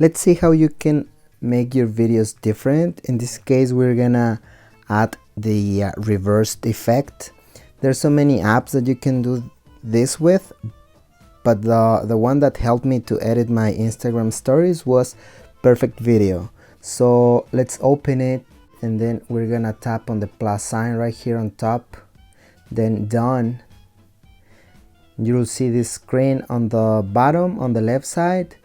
let's see how you can make your videos different. In this case, we're gonna add the reversed effect. There's so many apps that you can do this with, but the one that helped me to edit my Instagram stories was Perfect Video. So let's open it, and then we're gonna tap on the plus sign right here on top, then done. You'll see this screen on the bottom on the left side.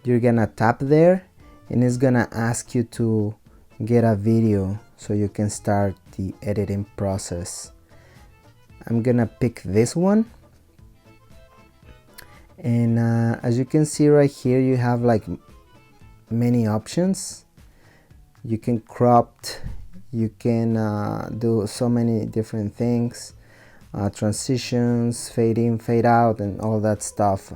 You're gonna tap there, and it's gonna ask you to get a video so you can start the editing process. I'm gonna pick this one, and as you can see right here, you have like many options. You can crop, you can do so many different things, transitions, fade in, fade out, and all that stuff.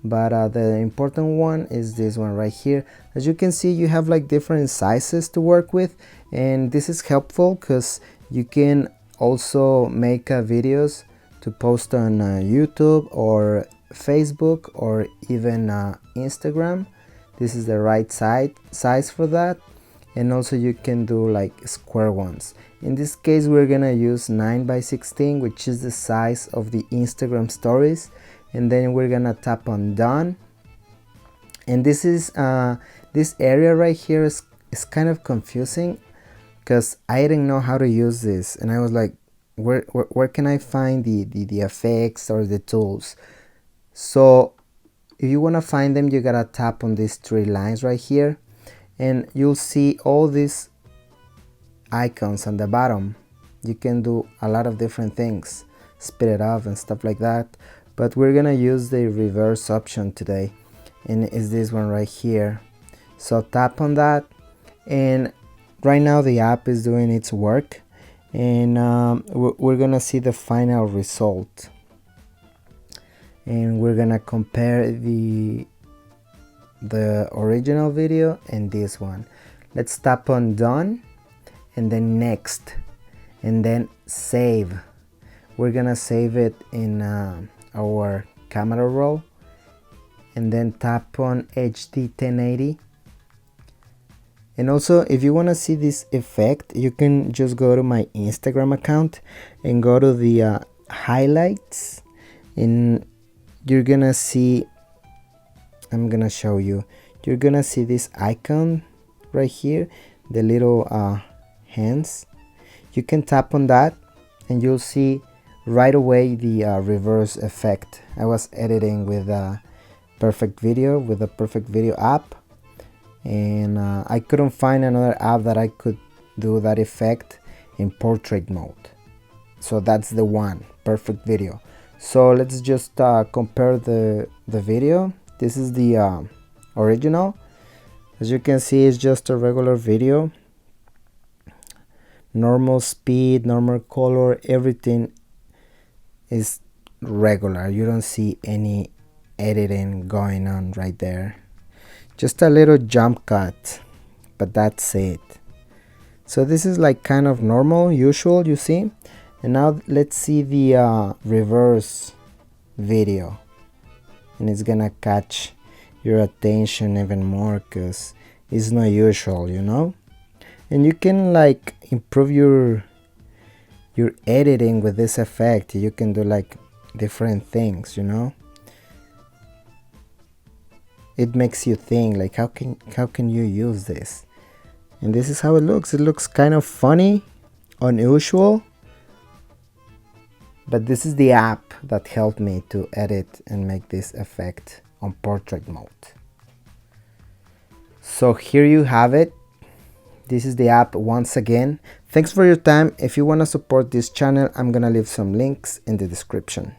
But the important one is this one right here. As you can see, you have like different sizes to work with, and this is helpful because you can also make videos to post on YouTube or Facebook or even Instagram. This is the right size for that, and also you can do like square ones. In this case, we're gonna use 9:16, which is the size of the Instagram stories, and then we're gonna tap on done. And this is this area right here is kind of confusing because I didn't know how to use this, and I was like, where can I find the effects or the tools? So if you want to find them, you gotta tap on these three lines right here, and you'll see all these icons on the bottom. You can do a lot of different things, speed it up and stuff like that, but we're gonna use the reverse option today, and it's this one right here. So tap on that, and right now the app is doing its work, and we're gonna see the final result, and we're gonna compare the original video and this one. Let's tap on done, and then next, and then save. We're gonna save it in our camera roll, and then tap on HD 1080. And also, if you want to see this effect, you can just go to my Instagram account and go to the highlights, and you're gonna see, I'm gonna show you, you're gonna see this icon right here, the little hands. You can tap on that, and you'll see right away the reverse effect. I was editing with Perfect Video, with the Perfect Video app, and I couldn't find another app that I could do that effect in portrait mode. So that's the one, Perfect Video. So let's just compare the video. This is the original. As you can see, it's just a regular video, normal speed, normal color, everything is regular. You don't see any editing going on right there, just a little jump cut, but that's it. So this is like kind of normal, usual, you see. And now let's see the reverse video, and it's gonna catch your attention even more because it's not usual, you know. And you can like improve your editing with this effect. You can do like different things, you know. It makes you think like, how can you use this? And this is how it looks. It looks kind of funny, unusual, but this is the app that helped me to edit and make this effect on portrait mode. So here you have it. This is the app once again. Thanks for your time. If you want to support this channel, I'm gonna leave some links in the description.